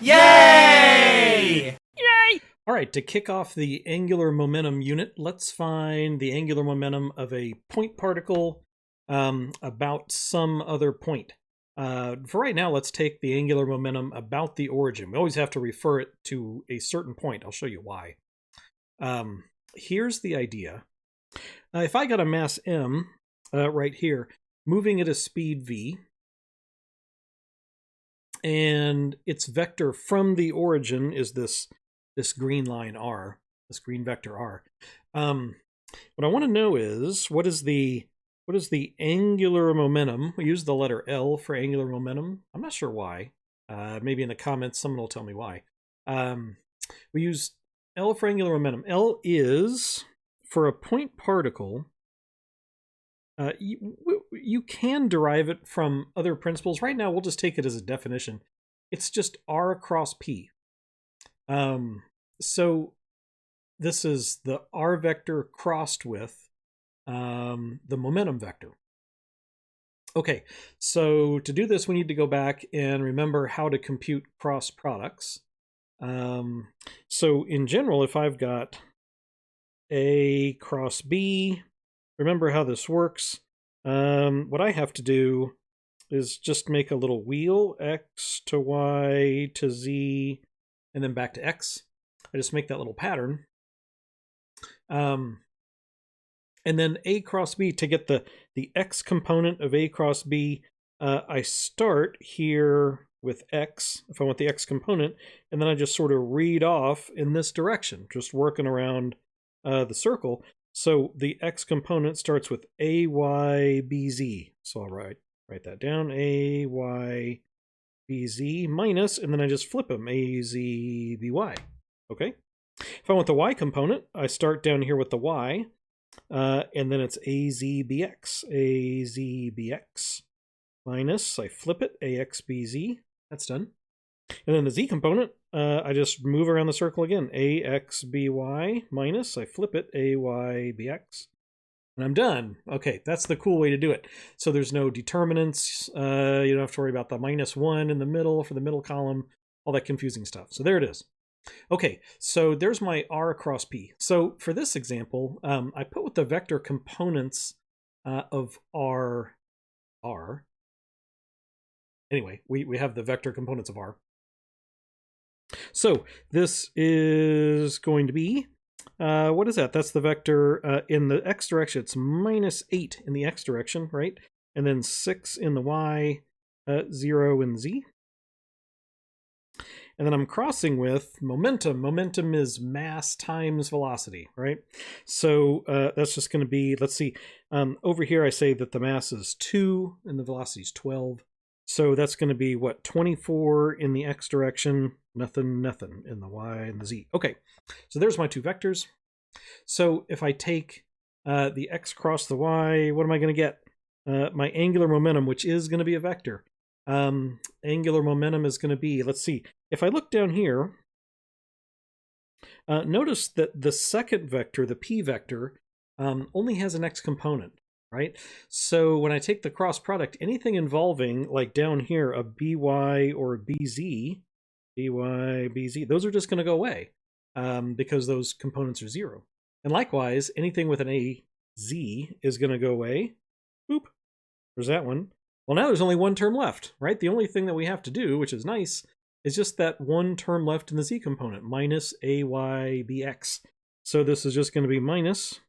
Yay! Yay! All right, to kick off the angular momentum unit, let's find the angular momentum of a point particle about some other point. For right now, let's take the angular momentum about the origin. We always have to refer it to a certain point. I'll show you why. Here's the idea. If I got a mass m right here, moving at a speed v, and its vector from the origin is this green line r, this green vector r. What I want to know is what is the angular momentum? We use the letter L for angular momentum. I'm not sure why. Maybe in the comments someone will tell me why. We use L for angular momentum. L is, for a point particle, you can derive it from other principles. Right now, we'll just take it as a definition. It's just r across p. So this is the r vector crossed with the momentum vector. Okay, so to do this, we need to go back and remember how to compute cross products. So in general, if I've got A cross B, remember how this works. What I have to do is just make a little wheel, x to y to z, and then back to x. I just make that little pattern. And then A cross B, to get the x component of A cross B, I start here with x, if I want the x component, and then I just sort of read off in this direction, just working around the circle. So the x component starts with a, y, b, z. So I'll write that down, a, y, b, z minus, and then I just flip them, a, z, b, y. Okay. If I want the y component, I start down here with the y, and then it's a, z, bx, a, z, bx minus, I flip it, ax, bz. That's done. And then the z component, I just move around the circle again. Ax, by minus, I flip it, ay, bx. And I'm done. Okay, that's the cool way to do it. So there's no determinants. You don't have to worry about the -1 in the middle for the middle column, all that confusing stuff. So there it is. Okay, so there's my r across p. So for this example, I put with the vector components of r. Anyway, we have the vector components of r. So this is going to be, what is that? That's the vector in the x direction. It's -8 in the x direction, right? And then 6 in the y, 0 in the z. And then I'm crossing with momentum. Momentum is mass times velocity, right? So that's just going to be, let's see, over here I say that the mass is 2 and the velocity is 12. So that's going to be, what, 24 in the x direction, nothing in the y and the z. Okay, so there's my two vectors. So if I take the x cross the y, what am I going to get? My angular momentum, which is going to be a vector. Angular momentum is going to be, let's see, if I look down here, notice that the second vector, the p vector, only has an x component, right? So when I take the cross product, anything involving, like down here, a by or a bz, by, bz, those are just going to go away because those components are 0. And likewise, anything with an az is going to go away. Boop, there's that one. Well, now there's only one term left, right? The only thing that we have to do, which is nice, is just that one term left in the z component, minus ay bx. So this is just going to be minus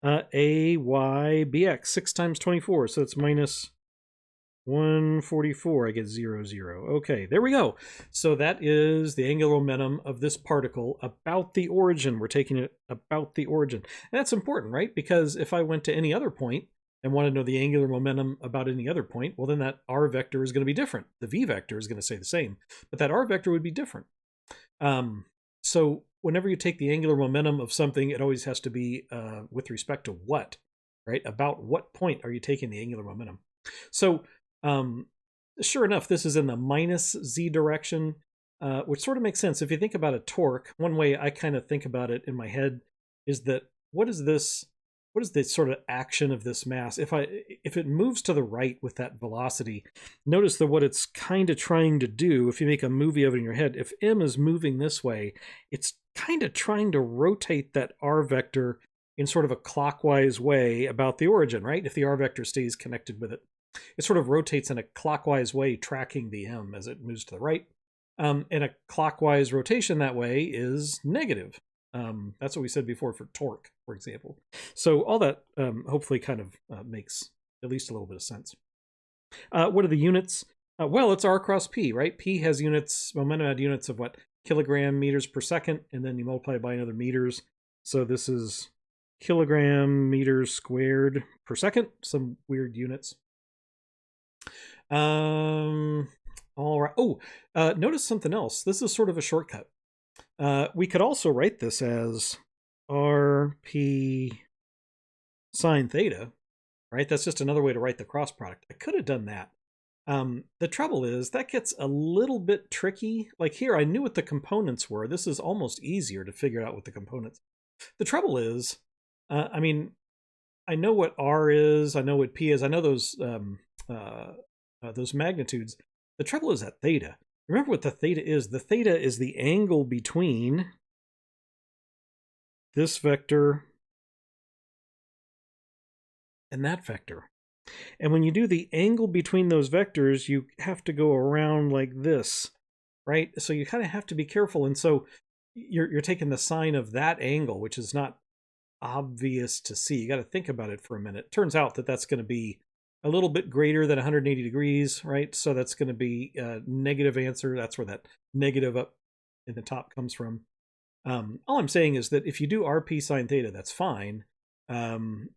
ay bx, 6 times 24. So it's minus 144. I get 0, 0. Okay, there we go. So that is the angular momentum of this particle about the origin. We're taking it about the origin. And that's important, right? Because if I went to any other point and want to know the angular momentum about any other point, well, then that r vector is going to be different. The v vector is going to say the same, but that r vector would be different. So whenever you take the angular momentum of something, it always has to be with respect to what, right? About what point are you taking the angular momentum? So sure enough, this is in the minus z direction, which sort of makes sense. If you think about a torque, one way I kind of think about it in my head is that what is this what is the sort of action of this mass? If it moves to the right with that velocity, notice that what it's kind of trying to do, if you make a movie of it in your head, if m is moving this way, it's kind of trying to rotate that r vector in sort of a clockwise way about the origin, right? If the r vector stays connected with it, it sort of rotates in a clockwise way, tracking the m as it moves to the right. And a clockwise rotation that way is negative. That's what we said before for torque, for example. So all that hopefully kind of makes at least a little bit of sense. What are the units? Well, it's r cross p, right? P has units, momentum had units of what? Kilogram meters per second, and then you multiply it by another meters. So this is kilogram meters squared per second, some weird units. All right. Oh, notice something else. This is sort of a shortcut. We could also write this as RP sine theta, right? That's just another way to write the cross product. I could have done that. The trouble is that gets a little bit tricky. Like here, I knew what the components were. This is almost easier to figure out what the components. The trouble is, I mean, I know what R is. I know what P is. I know those magnitudes. The trouble is that theta. Remember what the theta is. The theta is the angle between this vector and that vector. And when you do the angle between those vectors, you have to go around like this, right? So you kind of have to be careful. And so you're taking the sine of that angle, which is not obvious to see. You got to think about it for a minute. Turns out that that's going to be a little bit greater than 180 degrees, right? So that's going to be a negative answer. That's where that negative up in the top comes from. All I'm saying is that if you do RP sine theta, that's fine.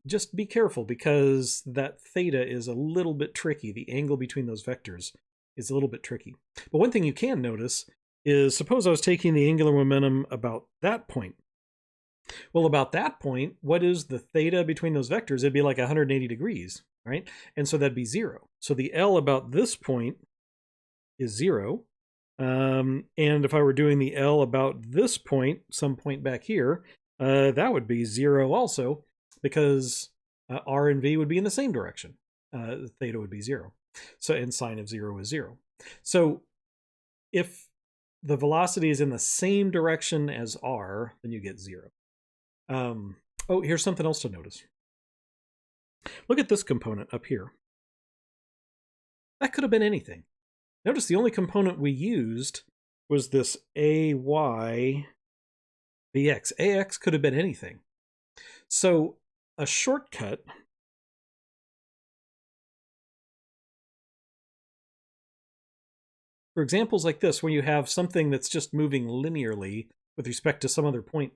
Just be careful because that theta is a little bit tricky. The angle between those vectors is a little bit tricky. But one thing you can notice is, suppose I was taking the angular momentum about that point. Well, about that point, what is the theta between those vectors? It'd be like 180 degrees, right? And so that'd be 0. So the L about this point is 0. And if I were doing the L about this point, some point back here, that would be 0 also, because R and V would be in the same direction. Theta would be 0. So, and sine of 0 is 0. So if the velocity is in the same direction as R, then you get 0. Oh, here's something else to notice. Look at this component up here. That could have been anything. Notice the only component we used was this AY BX. AX could have been anything. So a shortcut for examples like this, where you have something that's just moving linearly with respect to some other point,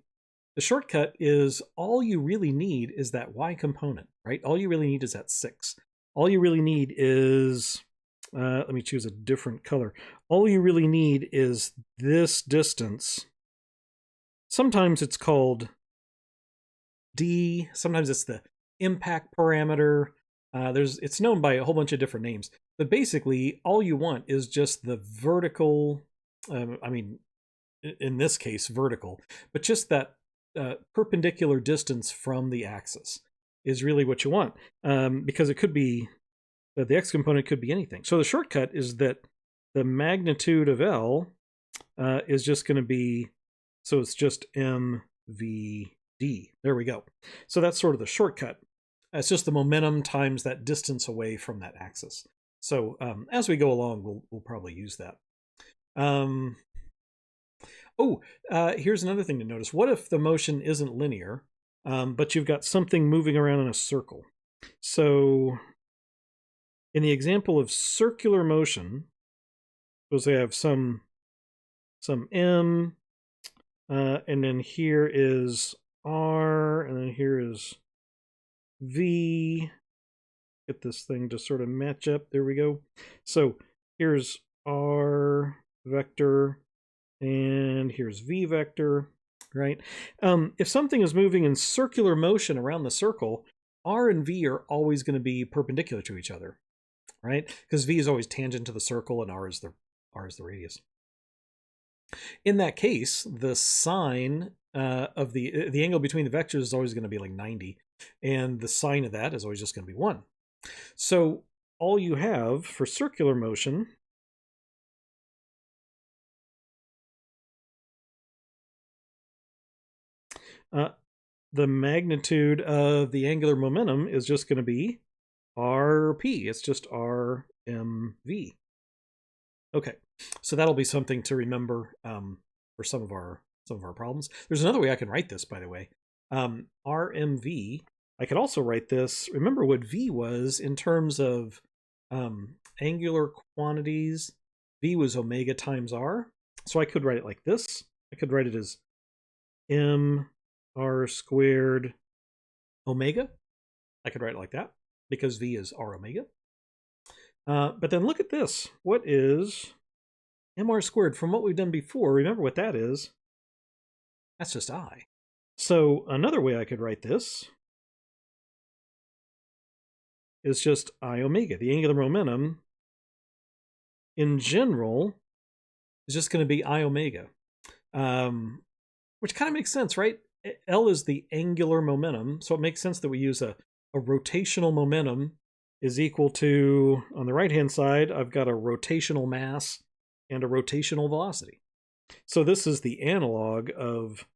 the shortcut is all you really need is that Y component, right? All you really need is that 6. All you really need is, let me choose a different color. All you really need is this distance. Sometimes it's called D, sometimes it's the impact parameter. It's known by a whole bunch of different names. But basically, all you want is just the vertical, I mean, in this case, vertical, but just that perpendicular distance from the axis is really what you want, because it could be, the x component could be anything. So the shortcut is that the magnitude of L is just going to be, so it's just mvd. There we go. So that's sort of the shortcut. It's just the momentum times that distance away from that axis. So as we go along, we'll probably use that. Here's another thing to notice. What if the motion isn't linear, but you've got something moving around in a circle? So in the example of circular motion, suppose I have some m, and then here is r, and then here is v. Get this thing to sort of match up. There we go. So here's r vector, and here's v vector, right? If something is moving in circular motion around the circle, r and v are always going to be perpendicular to each other, right? Because v is always tangent to the circle and r is the radius. In that case, the sine of the angle between the vectors is always going to be like 90. And the sign of that is always just going to be 1. So all you have for circular motion the magnitude of the angular momentum is just going to be RP. It's just RMV. Okay, so that'll be something to remember for some of our problems. There's another way I can write this, by the way. RMV. I could also write this. Remember what V was in terms of angular quantities. V was omega times R. So I could write it like this. I could write it as M R squared omega. I could write it like that because V is R omega. But then look at this. What is mr squared from what we've done before? Remember what that is? That's just I. So another way I could write this is just I omega. The angular momentum in general is just going to be I omega, which kind of makes sense, right? L is the angular momentum, so it makes sense that we use a rotational momentum is equal to, on the right-hand side, I've got a rotational mass and a rotational velocity. So this is the analog of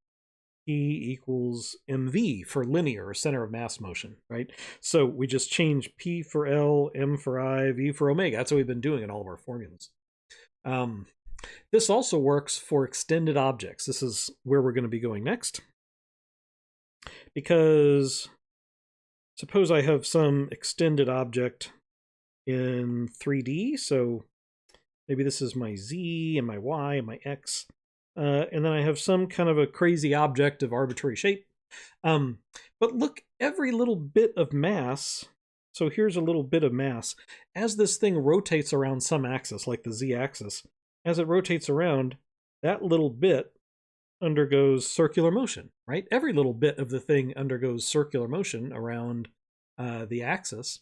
P equals mv for linear, or center of mass motion, right? So we just change P for L, M for I, V for omega. That's what we've been doing in all of our formulas. This also works for extended objects. This is where we're going to be going next. Because suppose I have some extended object in 3D. So maybe this is my Z and my Y and my X. And then I have some kind of a crazy object of arbitrary shape. But look, every little bit of mass, so here's a little bit of mass, as this thing rotates around some axis, like the Z-axis, as it rotates around, that little bit undergoes circular motion, right? Every little bit of the thing undergoes circular motion around the axis.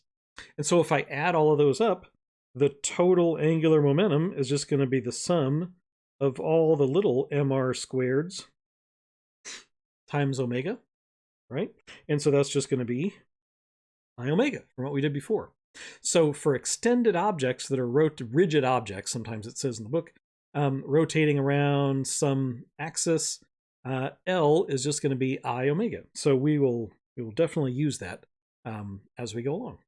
And so if I add all of those up, the total angular momentum is just going to be the sum of all the little mr squareds times omega, right? And so that's just going to be I omega from what we did before. So for extended objects that are rigid objects, sometimes it says in the book, rotating around some axis, L is just going to be I omega. So we will definitely use that as we go along.